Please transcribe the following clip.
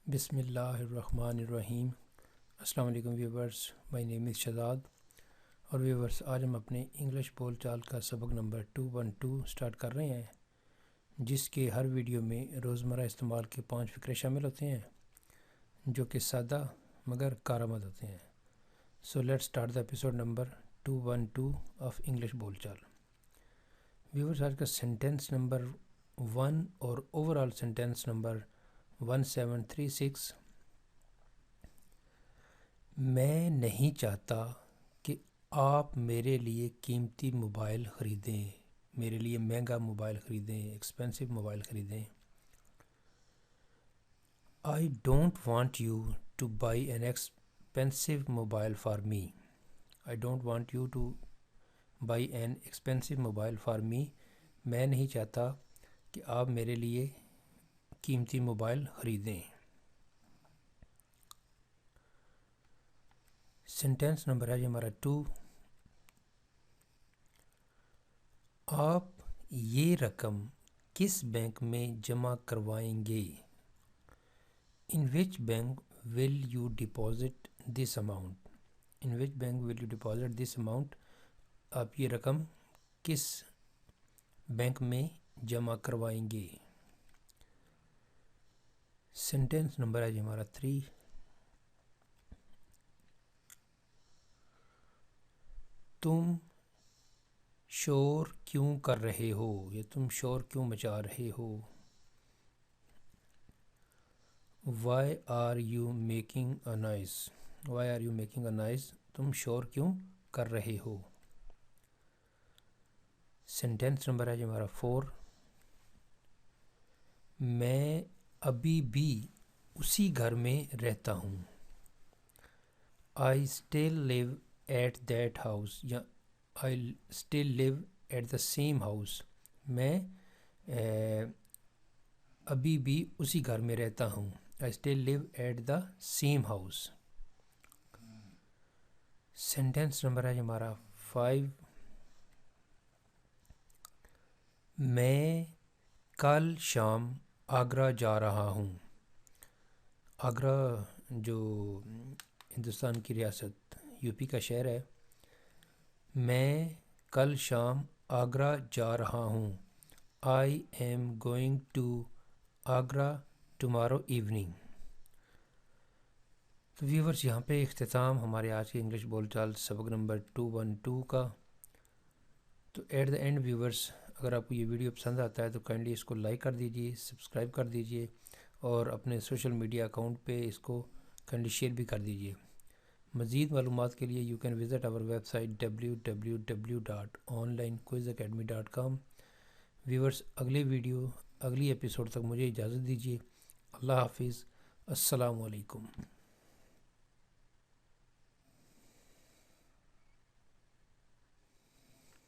بسم اللہ الرحمن الرحیم۔ السلام علیکم ویورز، مائی نیم از شہزاد اور ویورز، آج ہم اپنے انگلش بول چال کا سبق نمبر 212 سٹارٹ کر رہے ہیں، جس کے ہر ویڈیو میں روزمرہ استعمال کے 5 فقرے شامل ہوتے ہیں جو کہ سادہ مگر کارآمد ہوتے ہیں۔ So let start the episode number 212 of English بول چال۔ ویورز، آج کا سینٹینس نمبر 1 اور اوور آل سینٹینس نمبر 1736۔ میں نہیں چاہتا کہ آپ میرے لیے قیمتی موبائل خریدیں، میرے لیے مہنگا موبائل خریدیں، ایکسپینسو موبائل خریدیں۔ I don't want you to buy an expensive mobile for me. I don't want you to buy an expensive mobile for me. میں نہیں چاہتا کہ آپ میرے لیے قیمتی موبائل خریدیں۔ سینٹینس نمبر ہے ہمارا 2۔ آپ یہ رقم کس بینک میں جمع کروائیں گے؟ In which bank will you deposit this amount? In which bank will you deposit this amount? آپ یہ رقم کس بینک میں جمع کروائیں گے؟ سینٹینس نمبر ہے ہمارا 3۔ تم شور کیوں کر رہے ہو، یا تم شور کیوں مچا رہے ہو؟ Why are you making a noise? Why are you making a noise? تم شور کیوں کر رہے ہو؟ سینٹینس نمبر ہے ہمارا 4۔ میں ابھی بھی اسی گھر میں رہتا ہوں۔ I still live at that house، یا I still live at the same house۔ میں ابھی بھی اسی گھر میں رہتا ہوں۔ I still live at the same house۔ Sentence number ہے ہمارا 5۔ میں کل شام آگرہ جا رہا ہوں۔ آگرہ جو ہندوستان کی ریاست یو پی کا شہر ہے۔ میں کل شام آگرہ جا رہا ہوں۔ I am going to Agra tomorrow evening۔ تو ویورز، یہاں پہ اختتام ہمارے آج کے انگلش بول چال سبق نمبر 212 کا۔ تو ایٹ دا اینڈ ویورز، اگر آپ کو یہ ویڈیو پسند آتا ہے تو کائنڈلی اس کو لائک کر دیجئے، سبسکرائب کر دیجئے اور اپنے سوشل میڈیا اکاؤنٹ پہ اس کو کائنڈلی شیئر بھی کر دیجئے۔ مزید معلومات کے لیے یو کین وزٹ آور ویب سائٹ www.onlinequizacademy.com۔ ویورز، اگلی ایپیسوڈ تک مجھے اجازت دیجیے۔ اللہ حافظ، السلام علیکم۔